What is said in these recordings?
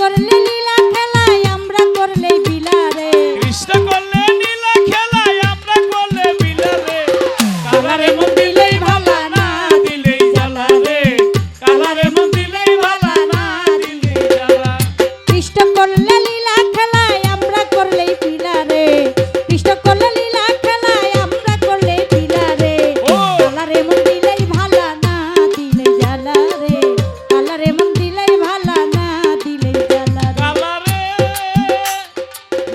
করলে লীলা খেলায় আমরা করলে বিলারে কৃষ্ণ করলে নীলা খেলায় আমরা করলে বিলারে কালারে মন দিলেই ভালা না দিলেই জ্বালা রে কালারে মন দিলেই ভালা না দিলেই জ্বালা কৃষ্ণ করলে লীলা খেলায় আমরা করলে বিলারে কৃষ্ণ করলে লীলা খেলায় আমরা করলে বিলারে ও কালারে মন দিলেই ভালা না দিলেই জ্বালা রে কালারে মন দিলেই ভালা না দিলেই জ্বালা রে কালারে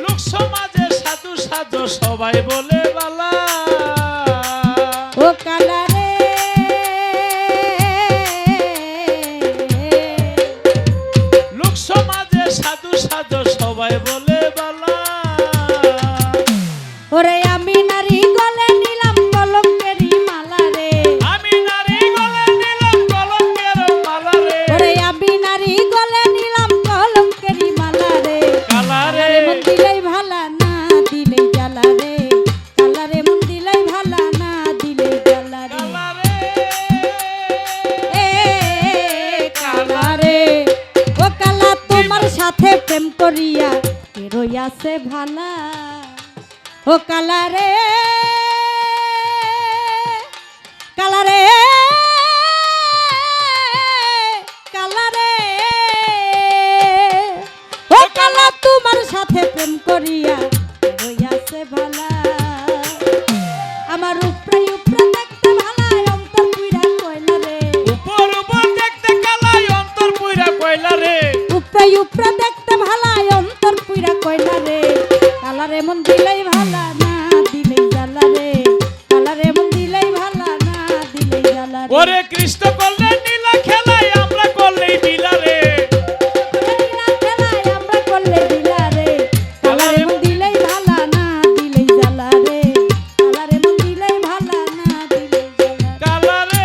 লোক সমাজে সাধু সাধু সবাই বলে বালা ও কালারে লোক সমাজে সাধু সাধু সবাই বলে বালা ওরে আমি নারী গলে নিলাম কলঙ্কেরই মালা রে আমি নারী গলে নিলাম কলঙ্কের মালা রে ওরে আমি নারী গলে নিলাম কলঙ্কেরই মালা রে কালারে মন দিলেই ভালা না দিলেই জ্বালা রে কালারে মন দিলেই ভালা না দিলেই জ্বালা রে কালারে এ কালারে ও কালা তোমার সাথে প্রেম করিয়া কে রইয়াছে ভালা ও কালারে কালারে কালারে ও কালা তোমার সাথে প্রেম করিয়া কে রইয়াছে ভালা আমার উপরে উপরে দেখতে ভালা অন্তর পুইরা কইলা রে উপর উপর দেখতে কালাই অন্তর পুইরা কইলা রে উপরে উপরে দেখতে ভালা অন্তর পুইরা কইলা রে কালারে মন দিলেই ভালা না দিলেই জ্বালা রে কালারে মন দিলেই ভালা না দিলেই জ্বালা রে ওরে কৃষ্ণ করলে নীলা খেলায় আমরা করলেই বিলারে লীলা খেলায় আমরা করলে বিলারে কালারে মন দিলেই ভালা না দিলেই জ্বালা রে কালারে মন দিলেই ভালা না দিলেই জ্বালা রে কালারে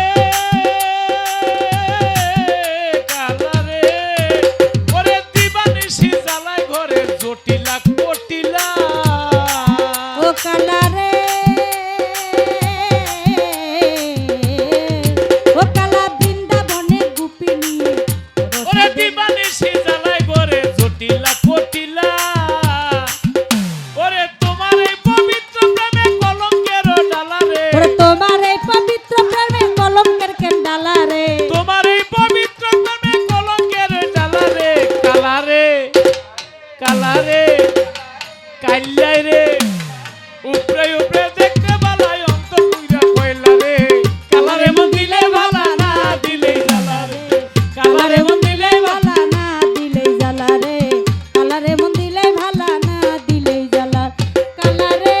কালারে ওরে দিবানিশি জ্বালায় ঘরে জটিলা কটিলা ও কালারে ও কালা বৃন্দাবনে গুপি নিয়ে ওরে দিবানিশি জ্বালায় ঘরে জটিলা কটিলা ওরে তোমার এই পবিত্র প্রেমে কলঙ্কের ডালা রে ওরে তোমার এই পবিত্র প্রেমে কলঙ্কের কেন ডালা রে তোমার এই পবিত্র প্রেমে কলঙ্কের ডালা রে কালারে কালারে কাল্লাই রে উপরে উপরে দেখতে বালাই অন্তর পুইরা কইলা রে কালারে মন দিলে ভালা না দিলে জ্বালা রে কালারে মন দিলে ভালা ভালা না দিলেই জ্বালা রে কালারে মন দিলেই ভালা না দিলেই জ্বালা কালারে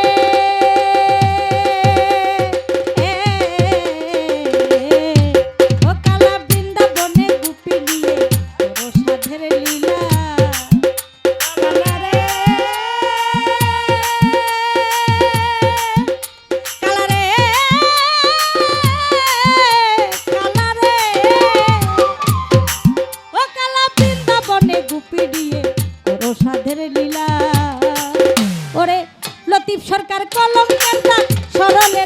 ও কালা বৃন্দাবনে গুপি নিয়ে তোর সাধের লীলা কালারে কালারে কালারে ও কালা বৃন্দাবনে গুপি দিয়ে তোর সাধের লীলা ওরে লতিফ সরকার কলঙ্কের দাগ সরলে